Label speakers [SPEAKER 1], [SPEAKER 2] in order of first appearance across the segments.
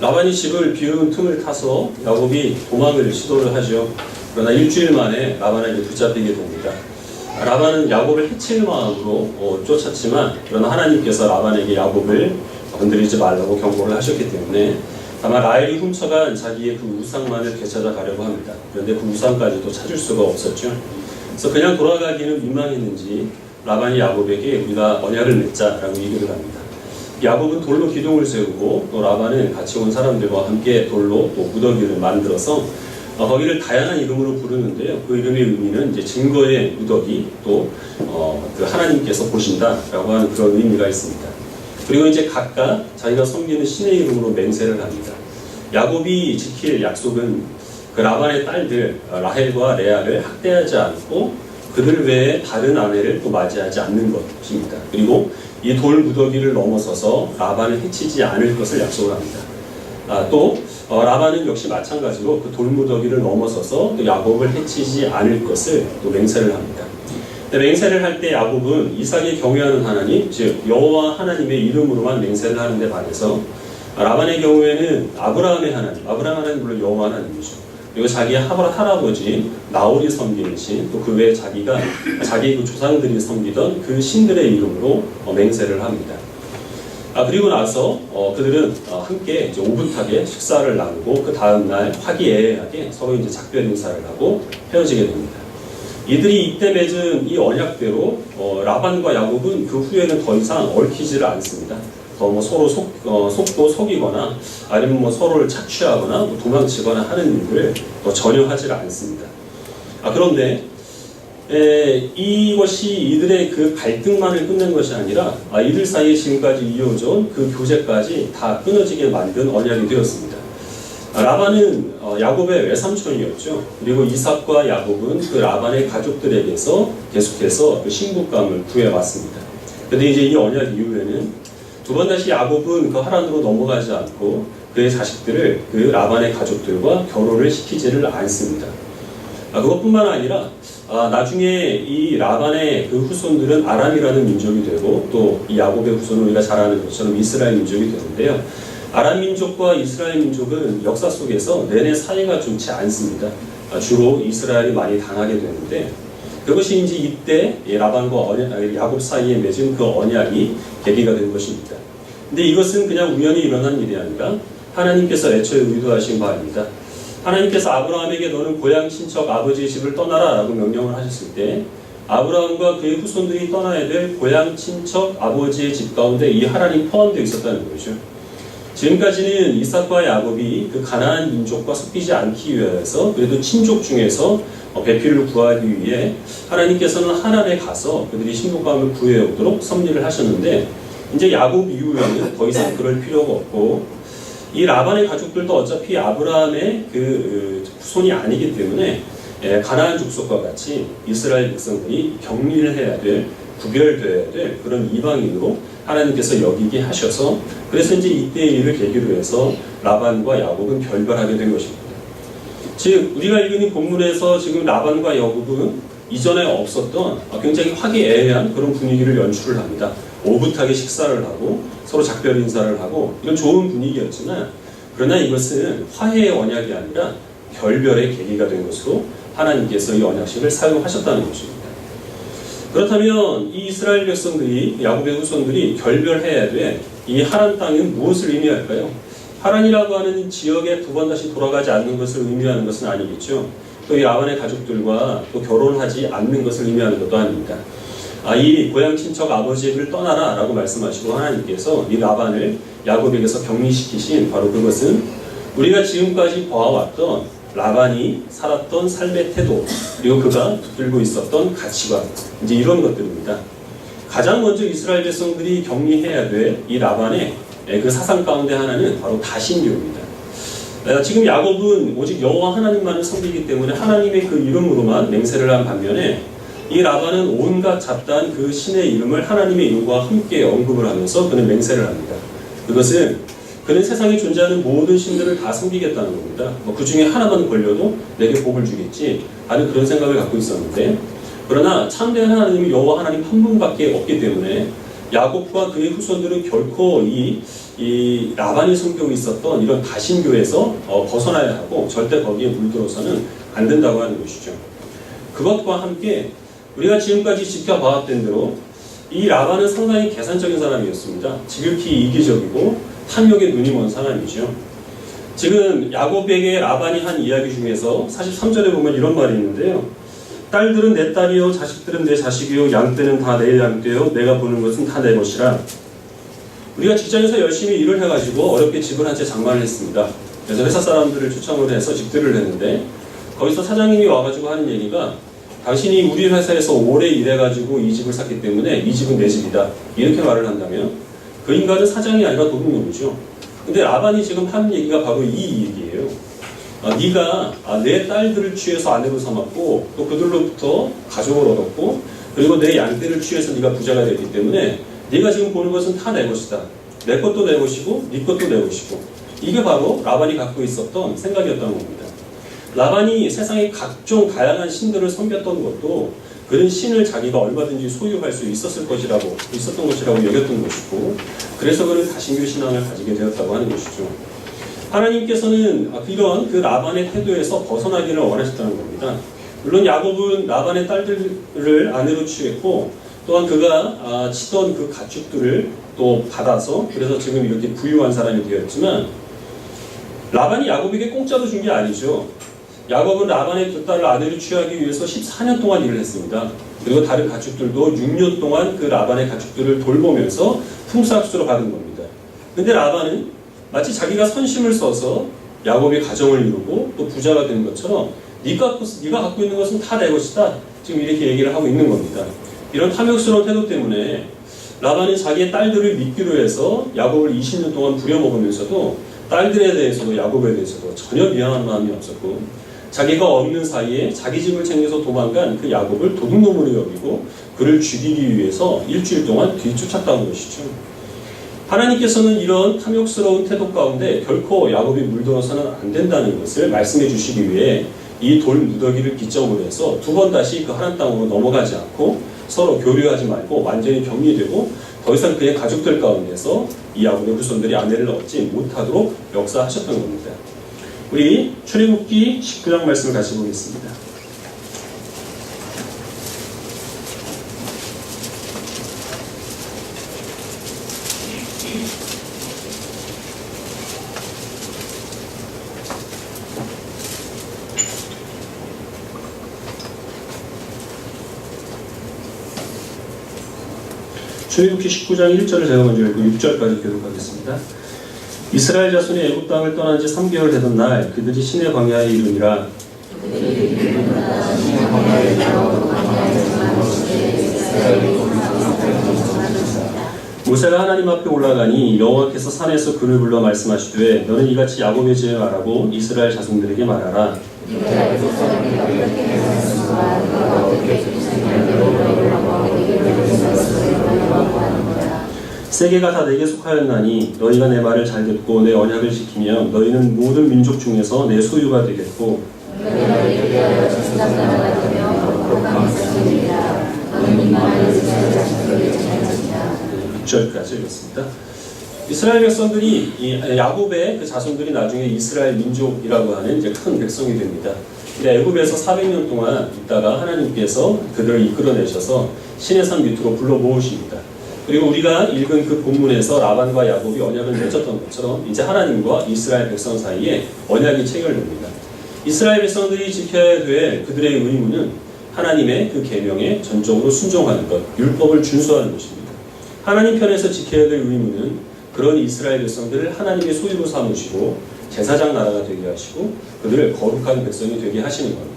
[SPEAKER 1] 라반이 집을 비운 틈을 타서 야곱이 도망을 시도를 하죠. 그러나 일주일 만에 라반에게 붙잡히게 됩니다. 라반은 야곱을 해칠 마음으로 쫓았지만, 그러나 하나님께서 라반에게 야곱을 건드리지 말라고 경고를 하셨기 때문에 다만 라헬이 훔쳐간 자기의 그 우상만을 되찾아 가려고 합니다. 그런데 그 우상까지도 찾을 수가 없었죠. 그래서 그냥 돌아가기는 민망했는지 라반이 야곱에게 우리가 언약을 맺자라고 얘기를 합니다. 야곱은 돌로 기둥을 세우고 또 라반은 같이 온 사람들과 함께 돌로 또 무더기를 만들어서 거기를 다양한 이름으로 부르는데요. 그 이름의 의미는 이제 증거의 무더기, 또 그 하나님께서 보신다라고 하는 그런 의미가 있습니다. 그리고 이제 각각 자기가 섬기는 신의 이름으로 맹세를 합니다. 야곱이 지킬 약속은 그 라반의 딸들 라헬과 레아를 학대하지 않고 그들 외에 다른 아내를 또 맞이하지 않는 것입니다. 그리고 이 돌 무더기를 넘어서서 라반을 해치지 않을 것을 약속을 합니다. 또 라반은 역시 마찬가지로 그 돌 무더기를 넘어서서 또 야곱을 해치지 않을 것을 또 맹세를 합니다. 맹세를 할 때 야곱은 이삭이 경외하는 하나님, 즉 여호와 하나님의 이름으로만 맹세를 하는데 반해서 라반의 경우에는 아브라함의 하나님, 아브라함 하나님 물론 여호와 하나님이죠. 그리고 자기의 할아버지 나홀이 섬기는 신, 또 그 외에 자기 그 조상들이 섬기던 그 신들의 이름으로 맹세를 합니다. 그리고 나서 그들은 함께 이제 오붓하게 식사를 나누고 그 다음 날 화기애애하게 서로 이제 작별 인사를 하고 헤어지게 됩니다. 이들이 이때 맺은 이 언약대로 라반과 야곱은 그 후에는 더 이상 얽히지를 않습니다. 더 뭐 서로 속도 속이거나 아니면 뭐 서로를 착취하거나 뭐 도망치거나 하는 일을 전혀 하지 않습니다. 그런데 이것이 이들의 그 갈등만을 끝낸 것이 아니라 이들 사이에 지금까지 이어져 온 그 교제까지 다 끊어지게 만든 언약이 되었습니다. 라반은 야곱의 외삼촌이었죠. 그리고 이삭과 야곱은 그 라반의 가족들에게서 계속해서 그 신부감을 구해왔습니다. 그런데 이제 이 언약 이후에는 두 번 다시 야곱은 그 하란으로 넘어가지 않고 그의 자식들을 그 라반의 가족들과 결혼을 시키지를 않습니다. 그것뿐만 아니라 나중에 이 라반의 그 후손들은 아람이라는 민족이 되고 또 이 야곱의 후손은 우리가 잘 아는 것처럼 이스라엘 민족이 되는데요. 아람 민족과 이스라엘 민족은 역사 속에서 내내 사이가 좋지 않습니다. 주로 이스라엘이 많이 당하게 되는데 그것이 이제 이때 라반과 야곱 사이에 맺은 그 언약이 계기가 된 것입니다. 근데 이것은 그냥 우연히 일어난 일이 아니라 하나님께서 애초에 의도하신 바입니다. 하나님께서 아브라함에게 너는 고향 친척 아버지의 집을 떠나라 라고 명령을 하셨을 때 아브라함과 그의 후손들이 떠나야 될 고향 친척 아버지의 집 가운데 이 하란이 포함되어 있었다는 거죠. 지금까지는 이삭과 야곱이 그 가나안 민족과 섞이지 않기 위해서 그래도 친족 중에서 배필을 구하기 위해 하나님께서는 하란에 가서 그들이 신부감을 구해오도록 섭리를 하셨는데 이제 야곱 이후에는 더 이상 그럴 필요가 없고 이 라반의 가족들도 어차피 아브라함의 그 후손이 아니기 때문에 가나안 족속과 같이 이스라엘 백성들이 격리를 해야 될, 구별되어야 될 그런 이방인으로 하나님께서 여기게 하셔서 그래서 이제 이때의 일을 계기로 해서 라반과 야곱은 결별하게 된 것입니다. 즉 우리가 읽은 이 본문에서 지금 라반과 야곱은 이전에 없었던 굉장히 화기애애한 그런 분위기를 연출을 합니다. 오붓하게 식사를 하고 서로 작별 인사를 하고 이런 좋은 분위기였지만 그러나 이것은 화해의 언약이 아니라 결별의 계기가 된 것으로 하나님께서 이 언약식을 사용하셨다는 것입니다. 그렇다면 이 이스라엘 백성들이 야곱의 후손들이 결별해야 될 이 하란 땅은 무엇을 의미할까요? 하란이라고 하는 지역에 두 번 다시 돌아가지 않는 것을 의미하는 것은 아니겠죠. 또 이 라반의 가족들과 또 결혼하지 않는 것을 의미하는 것도 아닙니다. 이 고향 친척 아버지를 떠나라 라고 말씀하시고 하나님께서 이 라반을 야곱에게서 격리시키신 바로 그것은 우리가 지금까지 봐왔던 라반이 살았던 삶의 태도 그리고 그가 붙들고 있었던 가치관 이제 이런 것들입니다. 가장 먼저 이스라엘 백성들이 격리해야 될 이 라반의 그 사상 가운데 하나는 바로 다신교입니다. 지금 야곱은 오직 여호와 하나님만을 섬기기 때문에 하나님의 그 이름으로만 맹세를 한 반면에 이 라반은 온갖 잡다한 그 신의 이름을 하나님의 이름과 함께 언급을 하면서 그는 맹세를 합니다. 그것은 그는 세상에 존재하는 모든 신들을 다 섬기겠다는 겁니다. 그 중에 하나만 걸려도 내게 복을 주겠지 하는 그런 생각을 갖고 있었는데 그러나 참된 하나님이 여호와 하나님 한 분밖에 없기 때문에 야곱과 그의 후손들은 결코 이 라반이 섬기고 있었던 이런 다신교에서 벗어나야 하고 절대 거기에 물들어서는 안 된다고 하는 것이죠. 그것과 함께 우리가 지금까지 지켜봐왔던 대로 이 라반은 상당히 계산적인 사람이었습니다. 지극히 이기적이고 탐욕에 눈이 먼 사람이죠. 지금 야곱에게 라반이 한 이야기 중에서 43절에 보면 이런 말이 있는데요. 딸들은 내 딸이요, 자식들은 내 자식이요, 양떼는 다 내 양떼요, 내가 보는 것은 다 내 것이라. 우리가 직장에서 열심히 일을 해가지고 어렵게 집을 한 채 장만을 했습니다. 그래서 회사 사람들을 초청을 해서 집들을 했는데 거기서 사장님이 와가지고 하는 얘기가 당신이 우리 회사에서 오래 일해가지고 이 집을 샀기 때문에 이 집은 내 집이다. 이렇게 말을 한다면 그 인간은 사장이 아니라 도둑놈이죠. 근데 라반이 지금 하는 얘기가 바로 이 얘기예요. 네가 내 딸들을 취해서 아내로 삼았고 또 그들로부터 가족을 얻었고 그리고 내 양떼를 취해서 네가 부자가 됐기 때문에 네가 지금 보는 것은 다 내 것이다. 내 것도 내 것이고 네 것도 내 것이고 이게 바로 라반이 갖고 있었던 생각이었던 겁니다. 라반이 세상의 각종 다양한 신들을 섬겼던 것도 그런 신을 자기가 얼마든지 소유할 수 있었던 것이라고 여겼던 것이고 그래서 그는 다신교 신앙을 가지게 되었다고 하는 것이죠. 하나님께서는 이런 그 라반의 태도에서 벗어나기를 원하셨다는 겁니다. 물론 야곱은 라반의 딸들을 아내로 취했고 또한 그가 치던 그 가축들을 또 받아서 그래서 지금 이렇게 부유한 사람이 되었지만 라반이 야곱에게 공짜로 준 게 아니죠. 야곱은 라반의 두 딸을 아내로 취하기 위해서 14년 동안 일을 했습니다. 그리고 다른 가축들도 6년 동안 그 라반의 가축들을 돌보면서 품삯으로 받은 겁니다. 근데 라반은 마치 자기가 선심을 써서 야곱의 가정을 이루고 또 부자가 된 것처럼 네가 갖고 있는 것은 다 내 것이다. 지금 이렇게 얘기를 하고 있는 겁니다. 이런 탐욕스러운 태도 때문에 라반은 자기의 딸들을 믿기로 해서 야곱을 20년 동안 부려먹으면서도 딸들에 대해서도 야곱에 대해서도 전혀 미안한 마음이 없었고 자기가 없는 사이에 자기 집을 챙겨서 도망간 그 야곱을 도둑놈으로 여기고 그를 죽이기 위해서 일주일 동안 뒤쫓았다는 것이죠. 하나님께서는 이런 탐욕스러운 태도 가운데 결코 야곱이 물들어서는 안 된다는 것을 말씀해 주시기 위해 이 돌 무더기를 기점으로 해서 두 번 다시 그 하란 땅으로 넘어가지 않고 서로 교류하지 말고 완전히 격리되고 더 이상 그의 가족들 가운데서 이 야곱의 후손들이 아내를 얻지 못하도록 역사하셨던 겁니다. 우리 출애굽기 19장 말씀을 같이 보겠습니다. 출애굽기 19장 1절을 제가 먼저 읽고 6절까지 교독하겠습니다. 이스라엘 자손이 애굽 땅을 떠난 지 3개월 되던 날 그들이 시내 광야에 이르니라. 모세가 하나님 앞에 올라가니 여호와께서 산에서 그를 불러 말씀하시되 너는 이같이 야곱의 죄에 말하고 이스라엘 자손들에게 말하라. 세계가 다 내게 속하였나니 너희가 내 말을 잘 듣고 내 언약을 지키면 너희는 모든 민족 중에서 내 소유가 되겠고 6절까지 읽었습니다. 이스라엘 백성들이 야곱의 그 자손들이 나중에 이스라엘 민족이라고 하는 이제 큰 백성이 됩니다. 애굽에서 400년 동안 있다가 하나님께서 그들을 이끌어내셔서 시내산 밑으로 불러 모으십니다. 그리고 우리가 읽은 그 본문에서 라반과 야곱이 언약을 맺었던 것처럼 이제 하나님과 이스라엘 백성 사이에 언약이 체결됩니다. 이스라엘 백성들이 지켜야 될 그들의 의무는 하나님의 그 계명에 전적으로 순종하는 것, 율법을 준수하는 것입니다. 하나님 편에서 지켜야 될 의무는 그런 이스라엘 백성들을 하나님의 소유로 삼으시고 제사장 나라가 되게 하시고 그들을 거룩한 백성이 되게 하시는 겁니다.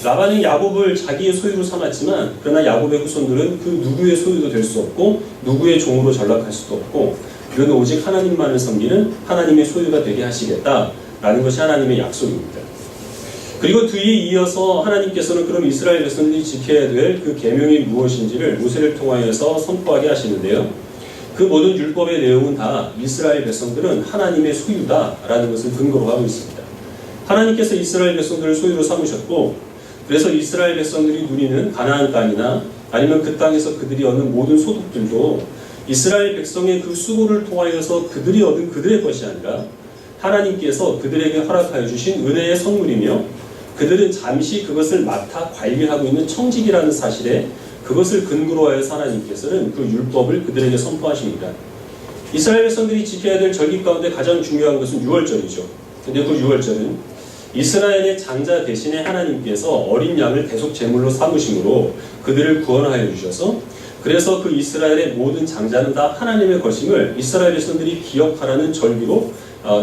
[SPEAKER 1] 라반은 야곱을 자기의 소유로 삼았지만 그러나 야곱의 후손들은 그 누구의 소유도 될 수 없고 누구의 종으로 전락할 수도 없고 그는 오직 하나님만을 섬기는 하나님의 소유가 되게 하시겠다라는 것이 하나님의 약속입니다. 그리고 뒤에 이어서 하나님께서는 그럼 이스라엘 백성들이 지켜야 될 그 계명이 무엇인지를 모세를 통하여서 선포하게 하시는데요. 그 모든 율법의 내용은 다 이스라엘 백성들은 하나님의 소유다라는 것을 근거로 하고 있습니다. 하나님께서 이스라엘 백성들을 소유로 삼으셨고 그래서 이스라엘 백성들이 누리는 가나안 땅이나 아니면 그 땅에서 그들이 얻는 모든 소득들도 이스라엘 백성의 그 수고를 통하여서 그들이 얻은 그들의 것이 아니라 하나님께서 그들에게 허락하여 주신 은혜의 선물이며 그들은 잠시 그것을 맡아 관리하고 있는 청직이라는 사실에 그것을 근거로 하여서 하나님께서는 그 율법을 그들에게 선포하십니다. 이스라엘 백성들이 지켜야 될 절기 가운데 가장 중요한 것은 유월절이죠. 근데 그 유월절은 이스라엘의 장자 대신에 하나님께서 어린 양을 대속 제물로 삼으심으로 그들을 구원하여 주셔서 그래서 그 이스라엘의 모든 장자는 다 하나님의 것임을 이스라엘 백성들이 기억하라는 절기로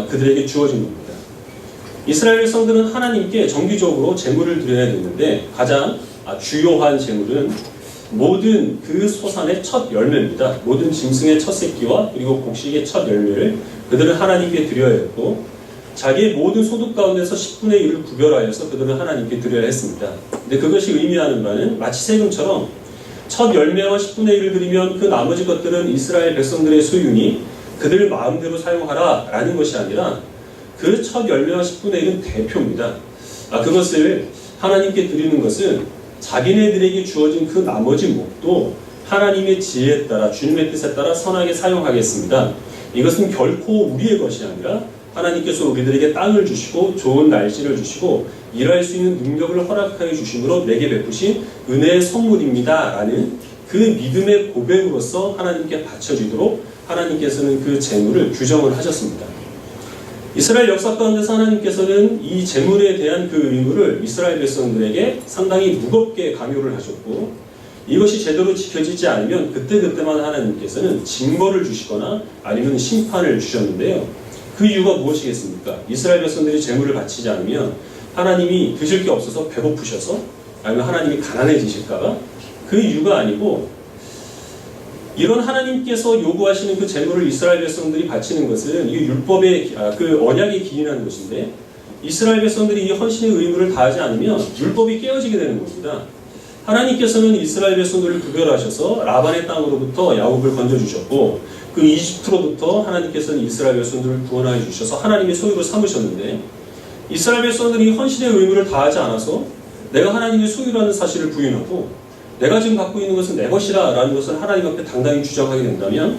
[SPEAKER 1] 그들에게 주어진 겁니다. 이스라엘 백성들은 하나님께 정기적으로 제물을 드려야 되는데 가장 주요한 제물은 모든 그 소산의 첫 열매입니다. 모든 짐승의 첫 새끼와 그리고 곡식의 첫 열매를 그들은 하나님께 드려야 했고 자기의 모든 소득 가운데서 10분의 1을 구별하여서 그들은 하나님께 드려야 했습니다. 근데 그것이 의미하는 바는 마치 세금처럼 첫 열매와 10분의 1을 드리면 그 나머지 것들은 이스라엘 백성들의 소유니 그들 마음대로 사용하라 라는 것이 아니라 그 첫 열매와 10분의 1은 대표입니다. 그것을 하나님께 드리는 것은 자기네들에게 주어진 그 나머지 목도 하나님의 지혜에 따라 주님의 뜻에 따라 선하게 사용하겠습니다. 이것은 결코 우리의 것이 아니라 하나님께서 우리들에게 땅을 주시고 좋은 날씨를 주시고 일할 수 있는 능력을 허락하여 주심으로 내게 베푸신 은혜의 선물입니다 라는 그 믿음의 고백으로서 하나님께 바쳐지도록 하나님께서는 그 제물을 규정을 하셨습니다. 이스라엘 역사 가운데서 하나님께서는 이 제물에 대한 그 의무를 이스라엘 백성들에게 상당히 무겁게 강요를 하셨고 이것이 제대로 지켜지지 않으면 그때그때만 하나님께서는 징벌을 주시거나 아니면 심판을 주셨는데요. 그 이유가 무엇이겠습니까? 이스라엘 백성들이 제물을 바치지 않으면 하나님이 드실 게 없어서 배고프셔서 아니면 하나님이 가난해지실까봐? 그 이유가 아니고 이런 하나님께서 요구하시는 그 제물을 이스라엘 백성들이 바치는 것은 이 율법의 그 언약에 기인하는 것인데 이스라엘 백성들이 이 헌신의 의무를 다하지 않으면 율법이 깨어지게 되는 겁니다. 하나님께서는 이스라엘 백성들을 구별하셔서 라반의 땅으로부터 야곱을 건져주셨고 그 이집트로부터 하나님께서는 이스라엘 백성들을 구원하여 주셔서 하나님의 소유로 삼으셨는데 이스라엘 백성들이 헌신의 의무를 다하지 않아서 내가 하나님의 소유라는 사실을 부인하고 내가 지금 갖고 있는 것은 내 것이라 라는 것을 하나님 앞에 당당히 주장하게 된다면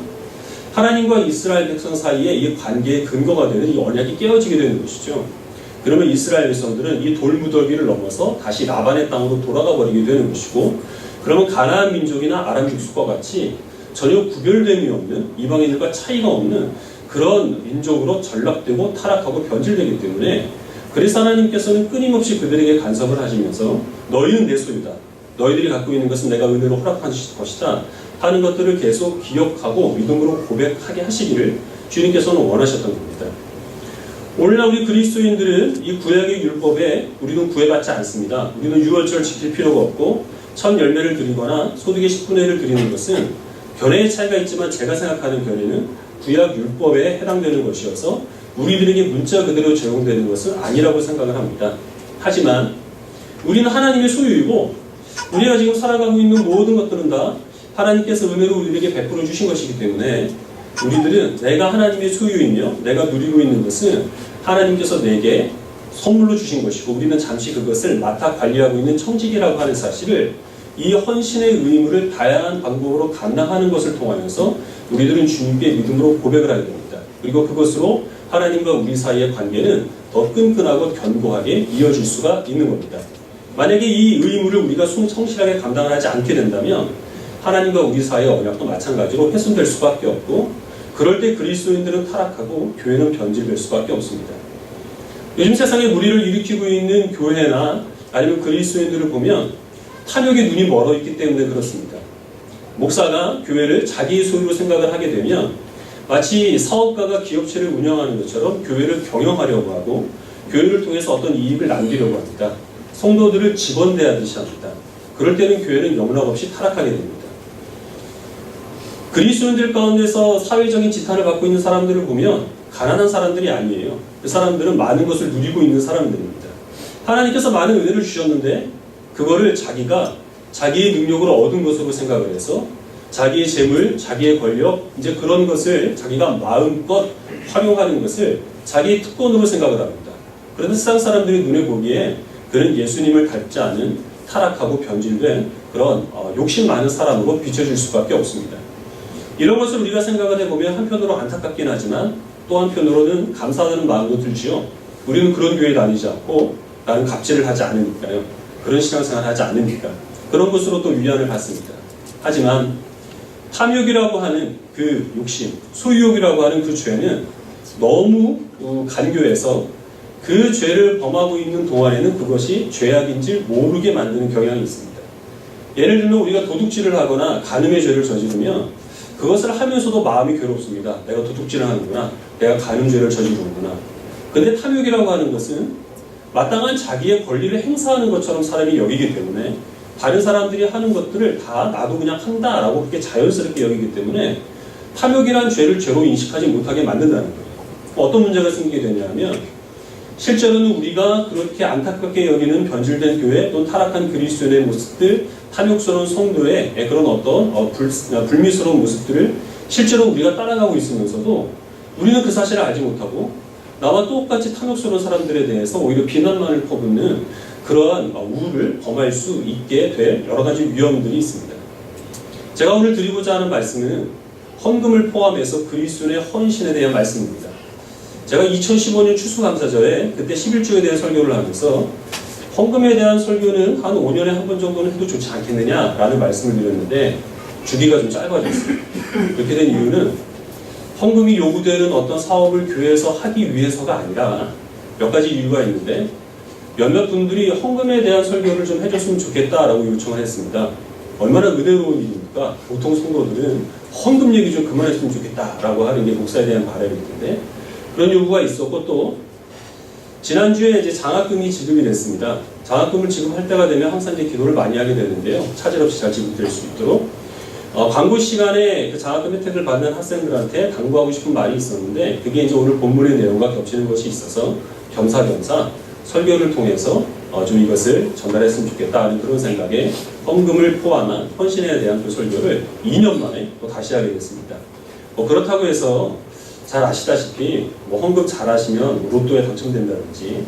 [SPEAKER 1] 하나님과 이스라엘 백성 사이에 이 관계의 근거가 되는 이 언약이 깨어지게 되는 것이죠. 그러면 이스라엘 백성들은 이 돌무더기를 넘어서 다시 라반의 땅으로 돌아가 버리게 되는 것이고 그러면 가나안 민족이나 아람 족속과 같이 전혀 구별됨이 없는 이방인들과 차이가 없는 그런 민족으로 전락되고 타락하고 변질되기 때문에 그래서 하나님께서는 끊임없이 그들에게 간섭을 하시면서 너희는 내 소유다. 너희들이 갖고 있는 것은 내가 은혜로 허락한 것이다 하는 것들을 계속 기억하고 믿음으로 고백하게 하시기를 주님께서는 원하셨던 겁니다. 오늘날 우리 그리스도인들은 이 구약의 율법에 우리는 구애받지 않습니다. 우리는 유월절 지킬 필요가 없고 첫 열매를 드리거나 소득의 10분의 1을 드리는 것은 견해의 차이가 있지만 제가 생각하는 견해는 구약 율법에 해당되는 것이어서 우리들에게 문자 그대로 적용되는 것은 아니라고 생각을 합니다. 하지만 우리는 하나님의 소유이고 우리가 지금 살아가고 있는 모든 것들은 다 하나님께서 은혜로 우리에게 베풀어 주신 것이기 때문에 우리들은 내가 하나님의 소유이며 내가 누리고 있는 것은 하나님께서 내게 선물로 주신 것이고 우리는 잠시 그것을 맡아 관리하고 있는 청직이라고 하는 사실을 이 헌신의 의무를 다양한 방법으로 감당하는 것을 통하여서 우리들은 주님께 믿음으로 고백을 하게 됩니다. 그리고 그것으로 하나님과 우리 사이의 관계는 더 끈끈하고 견고하게 이어질 수가 있는 겁니다. 만약에 이 의무를 우리가 성실하게 감당을 하지 않게 된다면 하나님과 우리 사이의 언약도 마찬가지로 훼손될 수밖에 없고 그럴 때 그리스도인들은 타락하고 교회는 변질될 수밖에 없습니다. 요즘 세상에 무리를 일으키고 있는 교회나 아니면 그리스도인들을 보면 탐욕의 눈이 멀어 있기 때문에 그렇습니다. 목사가 교회를 자기의 소유로 생각을 하게 되면 마치 사업가가 기업체를 운영하는 것처럼 교회를 경영하려고 하고 교회를 통해서 어떤 이익을 남기려고 합니다. 성도들을 직원대하듯이 합니다. 그럴 때는 교회는 영락없이 타락하게 됩니다. 그리스도인들 가운데서 사회적인 지탄을 받고 있는 사람들을 보면 가난한 사람들이 아니에요. 그 사람들은 많은 것을 누리고 있는 사람들입니다. 하나님께서 많은 은혜를 주셨는데 그거를 자기가 자기의 능력으로 얻은 것으로 생각을 해서 자기의 재물, 자기의 권력 이제 그런 것을 자기가 마음껏 활용하는 것을 자기의 특권으로 생각을 합니다. 그런데 세상 사람들이 눈에 보기에 그는 예수님을 닮지 않은 타락하고 변질된 그런 욕심 많은 사람으로 비춰질 수밖에 없습니다. 이런 것을 우리가 생각을 해보면 한편으로 안타깝긴 하지만 또 한편으로는 감사하는 마음도 들지요. 우리는 그런 교회에 다니지 않고 나는 갑질을 하지 않으니까요. 그런 신앙생활을 하지 않으니까. 그런 것으로 또 위안을 받습니다. 하지만 탐욕이라고 하는 그 욕심, 소유욕이라고 하는 그 죄는 너무 간교해서 그 죄를 범하고 있는 동안에는 그것이 죄악인지 모르게 만드는 경향이 있습니다. 예를 들면 우리가 도둑질을 하거나 간음의 죄를 저지르면 그것을 하면서도 마음이 괴롭습니다. 내가 도둑질을 하는구나. 내가 간음죄를 저지르는구나. 근데 탐욕이라고 하는 것은 마땅한 자기의 권리를 행사하는 것처럼 사람이 여기기 때문에 다른 사람들이 하는 것들을 다 나도 그냥 한다라고 그렇게 자연스럽게 여기기 때문에 탐욕이란 죄를 죄로 인식하지 못하게 만든다는 거예요. 어떤 문제가 생기게 되냐면 실제로는 우리가 그렇게 안타깝게 여기는 변질된 교회 또는 타락한 그리스도인의 모습들, 탐욕스러운 성도의 그런 어떤 불미스러운 모습들을 실제로 우리가 따라가고 있으면서도 우리는 그 사실을 알지 못하고 나와 똑같이 탐욕스러운 사람들에 대해서 오히려 비난만을 퍼붓는 그러한 우를 범할 수 있게 될 여러 가지 위험들이 있습니다. 제가 오늘 드리고자 하는 말씀은 헌금을 포함해서 그리스도인의 헌신에 대한 말씀입니다. 제가 2015년 추수감사절에 그때 11조에 대한 설교를 하면서 헌금에 대한 설교는 한 5년에 한 번 정도는 해도 좋지 않겠느냐라는 말씀을 드렸는데 주기가 좀 짧아졌어요. 그렇게 된 이유는 헌금이 요구되는 어떤 사업을 교회에서 하기 위해서가 아니라 몇 가지 이유가 있는데 몇몇 분들이 헌금에 대한 설교를 좀 해줬으면 좋겠다라고 요청을 했습니다. 얼마나 은혜로운 일입니까? 보통 성도들은 헌금 얘기 좀 그만했으면 좋겠다라고 하는 게 목사에 대한 바람인데 그런 요구가 있었고 또 지난주에 이제 장학금이 지급이 됐습니다. 장학금을 지급할 때가 되면 항상 이제 기도를 많이 하게 되는데요. 차질 없이 잘 지급될 수 있도록 광고 시간에 그 장학금 혜택을 받는 학생들한테 당부하고 싶은 말이 있었는데 그게 이제 오늘 본문의 내용과 겹치는 것이 있어서 겸사겸사 설교를 통해서 좀 이것을 전달했으면 좋겠다 하는 그런 생각에 헌금을 포함한 헌신에 대한 그 설교를 2년 만에 또 다시 하게 됐습니다. 그렇다고 해서 잘 아시다시피 헌금 잘 하시면 로또에 당첨된다든지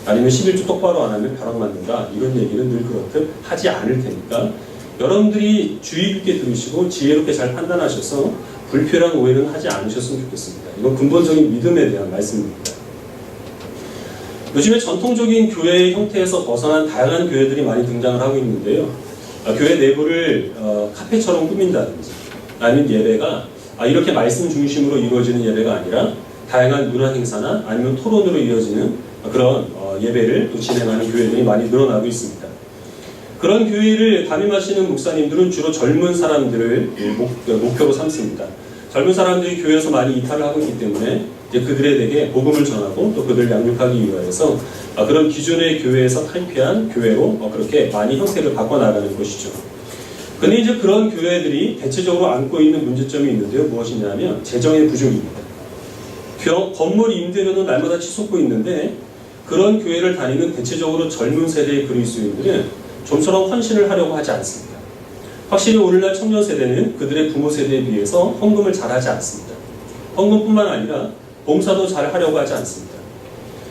[SPEAKER 1] 아니면 11조 똑바로 안 하면 벼락 맞는다 이런 얘기는 늘 그렇듯 하지 않을 테니까 여러분들이 주의 깊게 들으시고 지혜롭게 잘 판단하셔서 불필요한 오해는 하지 않으셨으면 좋겠습니다. 이건 근본적인 믿음에 대한 말씀입니다. 요즘에 전통적인 교회의 형태에서 벗어난 다양한 교회들이 많이 등장을 하고 있는데요. 교회 내부를 카페처럼 꾸민다든지 아니면 예배가 이렇게 말씀 중심으로 이루어지는 예배가 아니라 다양한 문화 행사나 아니면 토론으로 이어지는 그런 예배를 또 진행하는 교회들이 많이 늘어나고 있습니다. 그런 교회를 담임하시는 목사님들은 주로 젊은 사람들을 목표로 삼습니다. 젊은 사람들이 교회에서 많이 이탈을 하고 있기 때문에 이제 그들에게 복음을 전하고 또 그들을 양육하기 위해서 그런 기존의 교회에서 탈피한 교회로 그렇게 많이 형태를 바꿔나가는 것이죠. 근데 이제 그런 교회들이 대체적으로 안고 있는 문제점이 있는데요. 무엇이냐면 재정의 부족입니다. 건물 임대료는 날마다 치솟고 있는데 그런 교회를 다니는 대체적으로 젊은 세대의 그리스도인들은 좀처럼 헌신을 하려고 하지 않습니다. 확실히 오늘날 청년 세대는 그들의 부모 세대에 비해서 헌금을 잘하지 않습니다. 헌금뿐만 아니라 봉사도 잘 하려고 하지 않습니다.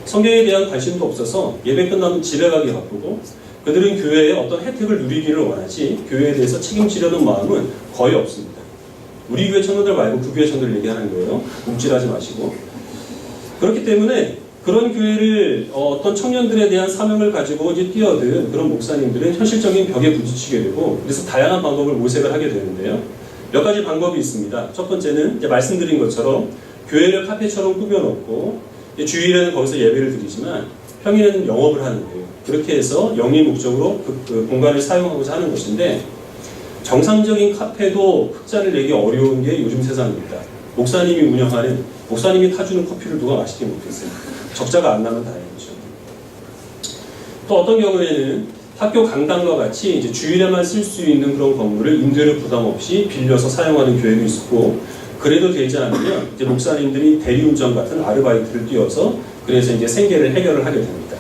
[SPEAKER 1] 성경에 대한 관심도 없어서 예배 끝나면 집에 가기 바쁘고 그들은 교회의 어떤 혜택을 누리기를 원하지 교회에 대해서 책임지려는 마음은 거의 없습니다. 우리 교회 청년들 말고 그 교회 청년들 얘기하는 거예요. 움찔하지 마시고. 그렇기 때문에 그런 교회를 어떤 청년들에 대한 사명을 가지고 이제 뛰어든 그런 목사님들은 현실적인 벽에 부딪히게 되고 그래서 다양한 방법을 모색을 하게 되는데요. 몇 가지 방법이 있습니다. 첫 번째는 이제 말씀드린 것처럼 교회를 카페처럼 꾸며놓고 주일에는 거기서 예배를 드리지만 평일에는 영업을 하는 거예요. 그렇게 해서 영리 목적으로 그 공간을 사용하고자 하는 것인데 정상적인 카페도 흑자를 내기 어려운 게 요즘 세상입니다. 목사님이 타주는 커피를 누가 마시지 못했어요. 적자가 안 나면 다행이죠. 또 어떤 경우에는 학교 강당과 같이 이제 주일에만 쓸 수 있는 그런 건물을 임대료 부담 없이 빌려서 사용하는 교회도 있었고 그래도 되지 않으면 이제 목사님들이 대리운전 같은 아르바이트를 뛰어서 그래서 이제 생계를 해결을 하게 됩니다.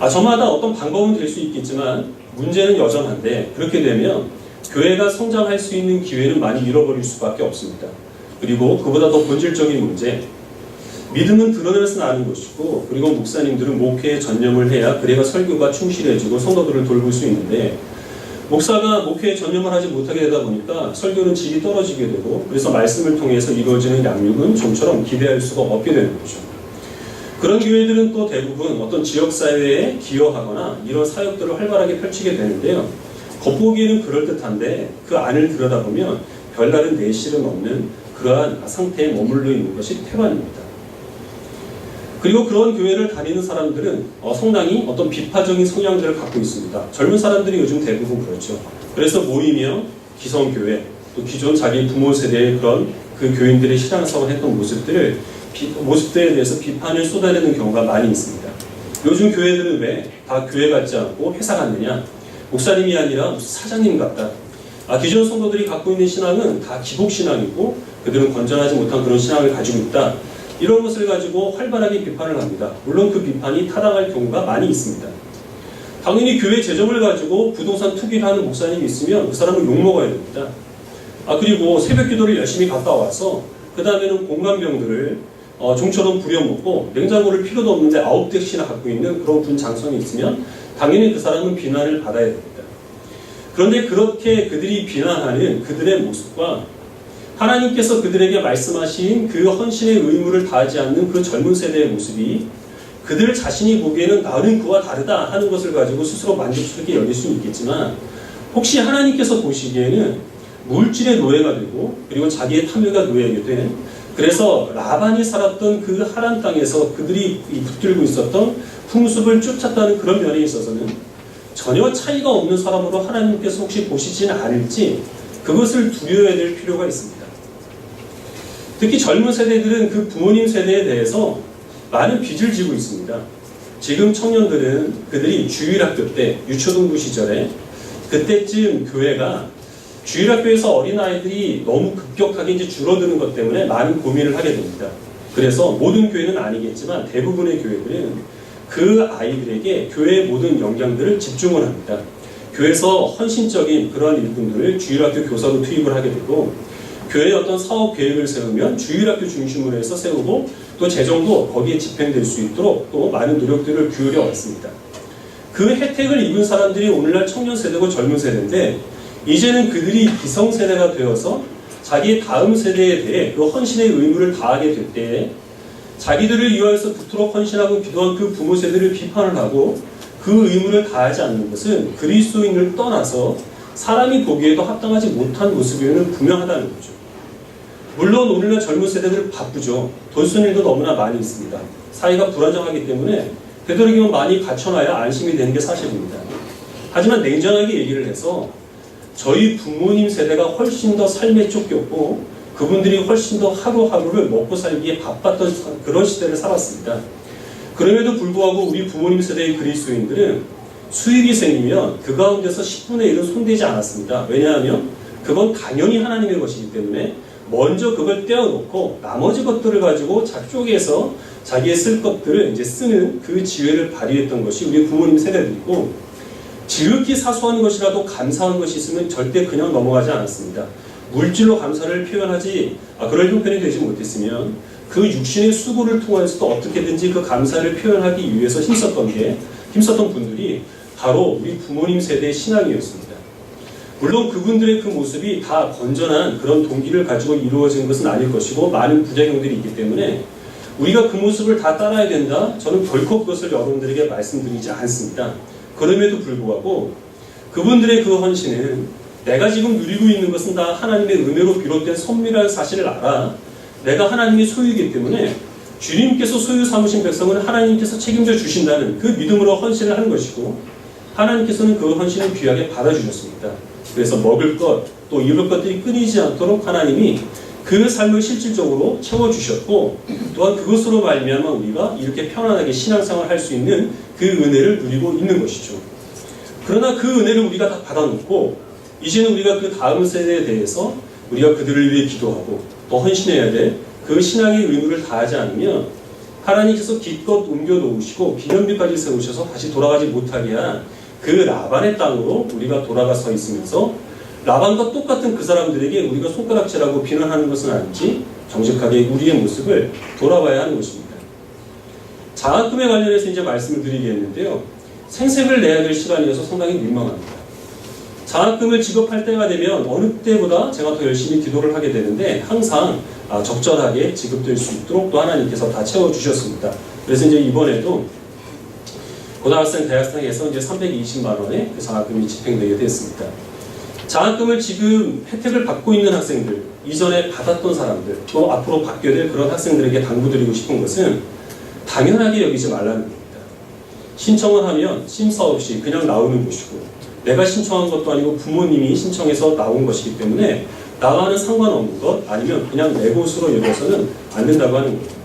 [SPEAKER 1] 저마다 어떤 방법은 될 수 있겠지만 문제는 여전한데 그렇게 되면 교회가 성장할 수 있는 기회는 많이 잃어버릴 수밖에 없습니다. 그리고 그보다 더 본질적인 문제, 믿음은 드러내서 나는 것이고 그리고 목사님들은 목회에 전념을 해야 그래야 설교가 충실해지고 성도들을 돌볼 수 있는데 목사가 목회에 전념을 하지 못하게 되다 보니까 설교는 질이 떨어지게 되고, 그래서 말씀을 통해서 이루어지는 양육은 좀처럼 기대할 수가 없게 되는 거죠. 그런 교회들은 또 대부분 어떤 지역사회에 기여하거나 이런 사역들을 활발하게 펼치게 되는데요. 겉보기에는 그럴듯한데 그 안을 들여다보면 별다른 내실은 없는 그러한 상태에 머물러 있는 것이 태반입니다. 그리고 그런 교회를 다니는 사람들은 상당히 어떤 비파적인 성향들을 갖고 있습니다. 젊은 사람들이 요즘 대부분 그렇죠. 그래서 모이며 기성교회, 또 기존 자기 부모 세대의 그런 그 교인들의 신앙생활을 했던 모습들에 대해서 비판을 쏟아내는 경우가 많이 있습니다. 요즘 교회들은 왜 다 교회 같지 않고 회사 같느냐? 목사님이 아니라 무슨 사장님 같다. 기존 성도들이 갖고 있는 신앙은 다 기복신앙이고 그들은 건전하지 못한 그런 신앙을 가지고 있다. 이런 것을 가지고 활발하게 비판을 합니다. 물론 그 비판이 타당할 경우가 많이 있습니다. 당연히 교회 재정을 가지고 부동산 투기를 하는 목사님이 있으면 그 사람은 욕먹어야 됩니다. 그리고 새벽 기도를 열심히 갔다 와서 그 다음에는 공감병들을 종처럼 부려먹고 냉장고를 필요도 없는데 9대씩이나 갖고 있는 그런 분장성이 있으면 당연히 그 사람은 비난을 받아야 됩니다. 그런데 그렇게 그들이 비난하는 그들의 모습과 하나님께서 그들에게 말씀하신 그 헌신의 의무를 다하지 않는 그 젊은 세대의 모습이 그들 자신이 보기에는 나는 그와 다르다 하는 것을 가지고 스스로 만족스럽게 여길 수는 있겠지만, 혹시 하나님께서 보시기에는 물질의 노예가 되고 그리고 자기의 탐욕가 노예가 된, 그래서 라반이 살았던 그 하란 땅에서 그들이 붙들고 있었던 풍습을 쫓았다는 그런 면에 있어서는 전혀 차이가 없는 사람으로 하나님께서 혹시 보시지는 않을지 그것을 두려워해야 될 필요가 있습니다. 특히 젊은 세대들은 그 부모님 세대에 대해서 많은 빚을 지고 있습니다. 지금 청년들은 그들이 주일학교 때, 유초등부 시절에 그때쯤 교회가 주일학교에서 어린아이들이 너무 급격하게 이제 줄어드는 것 때문에 많은 고민을 하게 됩니다. 그래서 모든 교회는 아니겠지만 대부분의 교회들은 그 아이들에게 교회의 모든 역량들을 집중을 합니다. 교회에서 헌신적인 그런 일꾼들을 주일학교 교사로 투입을 하게 되고, 교회의 어떤 사업 계획을 세우면 주일학교 중심으로 해서 세우고 또 재정도 거기에 집행될 수 있도록 또 많은 노력들을 기울여 왔습니다. 그 혜택을 입은 사람들이 오늘날 청년 세대고 젊은 세대인데, 이제는 그들이 기성 세대가 되어서 자기의 다음 세대에 대해 그 헌신의 의무를 다하게 될 때에 자기들을 위하여서 그토록 헌신하고 기도한 그 부모 세대를 비판을 하고 그 의무를 다하지 않는 것은 그리스도인을 떠나서 사람이 보기에도 합당하지 못한 모습이면 분명하다는 거죠. 물론 오늘날 젊은 세대들 바쁘죠. 돈 쓰는 일도 너무나 많이 있습니다. 사회가 불안정하기 때문에 되도록이면 많이 갖춰놔야 안심이 되는 게 사실입니다. 하지만 냉정하게 얘기를 해서 저희 부모님 세대가 훨씬 더 삶에 쫓겼고 그분들이 훨씬 더 하루하루를 먹고 살기에 바빴던 그런 시대를 살았습니다. 그럼에도 불구하고 우리 부모님 세대의 그리스도인들은 수입이 생기면 그 가운데서 10분의 1은 손대지 않았습니다. 왜냐하면 그건 당연히 하나님의 것이기 때문에 먼저 그걸 떼어놓고 나머지 것들을 가지고 쪼개서 자기의 쓸 것들을 이제 쓰는 그 지혜를 발휘했던 것이 우리 부모님 세대들이고, 지극히 사소한 것이라도 감사한 것이 있으면 절대 그냥 넘어가지 않았습니다. 물질로 감사를 표현하지 그럴 형편이 되지 못했으면 그 육신의 수고를 통해서도 어떻게든지 그 감사를 표현하기 위해서 힘썼던 분들이 바로 우리 부모님 세대의 신앙이었습니다. 물론 그분들의 그 모습이 다 건전한 그런 동기를 가지고 이루어진 것은 아닐 것이고 많은 부작용들이 있기 때문에 우리가 그 모습을 다 따라야 된다? 저는 결코 그것을 여러분들에게 말씀드리지 않습니다. 그럼에도 불구하고 그분들의 그 헌신은 내가 지금 누리고 있는 것은 다 하나님의 은혜로 비롯된 선물이라는 사실을 알아. 내가 하나님의 소유이기 때문에 주님께서 소유 삼으신 백성은 하나님께서 책임져 주신다는 그 믿음으로 헌신을 하는 것이고, 하나님께서는 그 헌신을 귀하게 받아주셨습니다. 그래서 먹을 것, 또 입을 것들이 끊이지 않도록 하나님이 그 삶을 실질적으로 채워주셨고, 또한 그것으로 말미암아 우리가 이렇게 편안하게 신앙생활을 할 수 있는 그 은혜를 누리고 있는 것이죠. 그러나 그 은혜를 우리가 다 받아놓고 이제는 우리가 그 다음 세대에 대해서 우리가 그들을 위해 기도하고 또 헌신해야 될 그 신앙의 의무를 다하지 않으면 하나님께서 기껏 옮겨놓으시고 기념비까지 세우셔서 다시 돌아가지 못하게 한 그 라반의 땅으로 우리가 돌아가 서 있으면서 라반과 똑같은 그 사람들에게 우리가 손가락질하고 비난하는 것은 아닌지 정직하게 우리의 모습을 돌아봐야 하는 것입니다. 장학금에 관련해서 이제 말씀을 드리겠는데요. 생색을 내야 될 시간이어서 상당히 민망합니다. 장학금을 지급할 때가 되면 어느 때보다 제가 더 열심히 기도를 하게 되는데 항상 적절하게 지급될 수 있도록 또 하나님께서 다 채워주셨습니다. 그래서 이제 이번에도 고등학생, 대학생에서 이제 320만 원의 그 장학금이 집행되게 됐습니다. 장학금을 지금 혜택을 받고 있는 학생들, 이전에 받았던 사람들, 또 앞으로 받게 될 그런 학생들에게 당부드리고 싶은 것은 당연하게 여기지 말라는 겁니다. 신청을 하면 심사 없이 그냥 나오는 것이고, 내가 신청한 것도 아니고 부모님이 신청해서 나온 것이기 때문에 나와는 상관없는 것, 아니면 그냥 내 것으로 여겨서는 안 된다고 하는 거예요.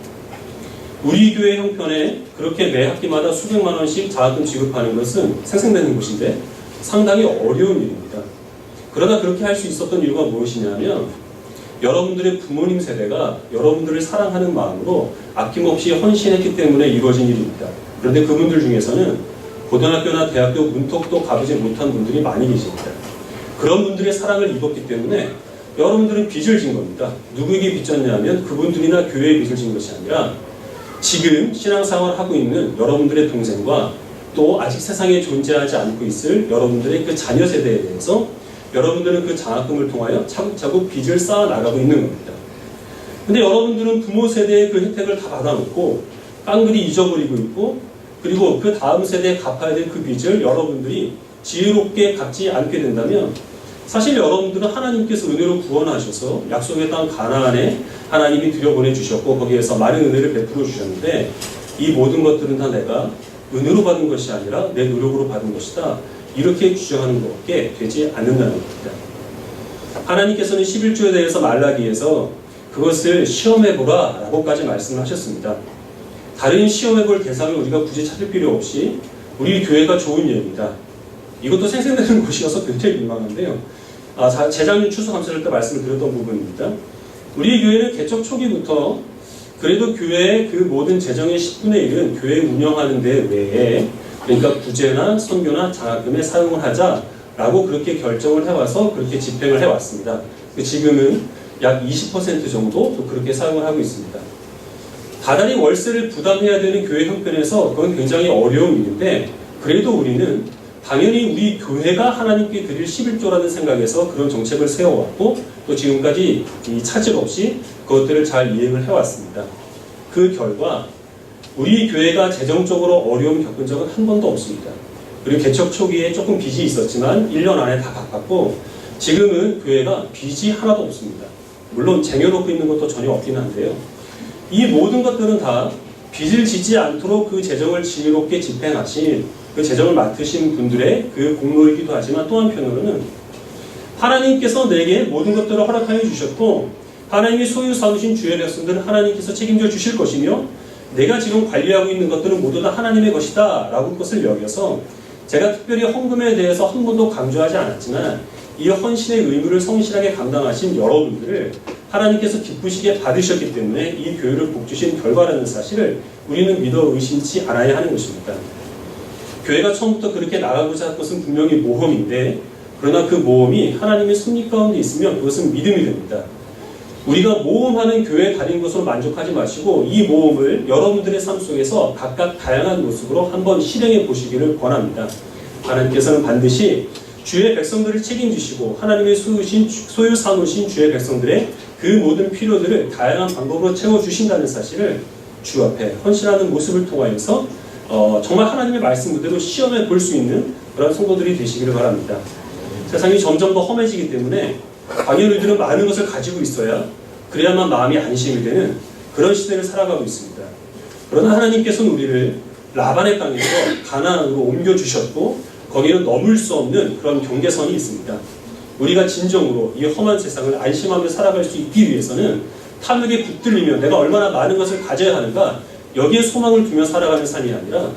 [SPEAKER 1] 우리 교회 형편에 그렇게 매 학기마다 수백만 원씩 장학금 지급하는 것은 생생되는 것인데 상당히 어려운 일입니다. 그러다 그렇게 할 수 있었던 이유가 무엇이냐면 여러분들의 부모님 세대가 여러분들을 사랑하는 마음으로 아낌없이 헌신했기 때문에 이루어진 일입니다. 그런데 그분들 중에서는 고등학교나 대학교 문턱도 가보지 못한 분들이 많이 계십니다. 그런 분들의 사랑을 입었기 때문에 여러분들은 빚을 진 겁니다. 누구에게 빚졌냐면 그분들이나 교회에 빚을 진 것이 아니라 지금 신앙생활을 하고 있는 여러분들의 동생과 또 아직 세상에 존재하지 않고 있을 여러분들의 그 자녀 세대에 대해서 여러분들은 그 장학금을 통하여 차곡차곡 빚을 쌓아 나가고 있는 겁니다. 근데 여러분들은 부모 세대의 그 혜택을 다 받아놓고 깡그리 잊어버리고 있고, 그리고 그 다음 세대에 갚아야 될 그 빚을 여러분들이 지혜롭게 갚지 않게 된다면 사실 여러분들은 하나님께서 은혜로 구원하셔서 약속의 땅 가나안에 하나님이 들여보내주셨고 거기에서 많은 은혜를 베풀어 주셨는데 이 모든 것들은 다 내가 은혜로 받은 것이 아니라 내 노력으로 받은 것이다, 이렇게 주장하는 것밖에 되지 않는다는 겁니다. 하나님께서는 11조에 대해서 말라기에서 그것을 시험해보라 라고까지 말씀을 하셨습니다. 다른 시험해볼 대상을 우리가 굳이 찾을 필요 없이 우리 교회가 좋은 예입니다. 이것도 생생되는 것이어서 굉장히 민망한데요. 재작년 추수감사절 때 말씀을 드렸던 부분입니다. 우리 교회는 개척 초기부터 그래도 교회의 그 모든 재정의 10분의 1은 교회 운영하는 데 외에, 그러니까 구제나 선교나 장학금에 사용을 하자라고 그렇게 결정을 해와서 그렇게 집행을 해왔습니다. 지금은 약 20% 정도 또 그렇게 사용을 하고 있습니다. 다달이 월세를 부담해야 되는 교회 형편에서 그건 굉장히 어려운 일인데 그래도 우리는 당연히 우리 교회가 하나님께 드릴 11조라는 생각에서 그런 정책을 세워왔고 또 지금까지 이 차질 없이 그것들을 잘 이행을 해왔습니다. 그 결과 우리 교회가 재정적으로 어려움 겪은 적은 한 번도 없습니다. 그리고 개척 초기에 조금 빚이 있었지만 1년 안에 다 갚았고 지금은 교회가 빚이 하나도 없습니다. 물론 쟁여놓고 있는 것도 전혀 없긴 한데요. 이 모든 것들은 다 빚을 지지 않도록 그 재정을 지혜롭게 집행하신 그 재정을 맡으신 분들의 그 공로이기도 하지만 또 한편으로는 하나님께서 내게 모든 것들을 허락하여 주셨고 하나님이 소유 삼으신 주의 백성들은 하나님께서 책임져 주실 것이며 내가 지금 관리하고 있는 것들은 모두 다 하나님의 것이다 라고 그것을 여겨서 제가 특별히 헌금에 대해서 한 번도 강조하지 않았지만 이 헌신의 의무를 성실하게 감당하신 여러분들을 하나님께서 기쁘시게 받으셨기 때문에 이 교회를 복주신 결과라는 사실을 우리는 믿어 의심치 않아야 하는 것입니다. 교회가 처음부터 그렇게 나가고자 할 것은 분명히 모험인데 그러나 그 모험이 하나님의 섭리 가운데 있으면 그것은 믿음이 됩니다. 우리가 모험하는 교회에 다닌 것으로 만족하지 마시고 이 모험을 여러분들의 삶 속에서 각각 다양한 모습으로 한번 실행해 보시기를 권합니다. 하나님께서는 반드시 주의 백성들을 책임지시고 하나님의 소유 삼으신 주의 백성들의 그 모든 필요들을 다양한 방법으로 채워주신다는 사실을 주 앞에 헌신하는 모습을 통하여서 정말 하나님의 말씀 그대로 시험해 볼 수 있는 그런 성도들이 되시기를 바랍니다. 세상이 점점 더 험해지기 때문에 당연히 우리들은 많은 것을 가지고 있어야 그래야만 마음이 안심이 되는 그런 시대를 살아가고 있습니다. 그러나 하나님께서는 우리를 라반의 땅에서 가나안으로 옮겨주셨고 거기는 넘을 수 없는 그런 경계선이 있습니다. 우리가 진정으로 이 험한 세상을 안심하며 살아갈 수 있기 위해서는 탐욕에 붙들리며 내가 얼마나 많은 것을 가져야 하는가 여기에 소망을 두며 살아가는 삶이 아니라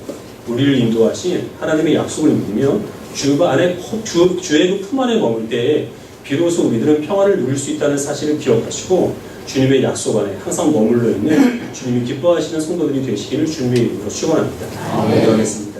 [SPEAKER 1] 우리를 인도하신 하나님의 약속을 믿으며 주의 그 품 안에 머물 때에 비로소 우리들은 평안을 누릴 수 있다는 사실을 기억하시고 주님의 약속 안에 항상 머물러 있는 주님이 기뻐하시는 성도들이 되시기를 주님의 이름으로 축원합니다. 기도하겠습니다.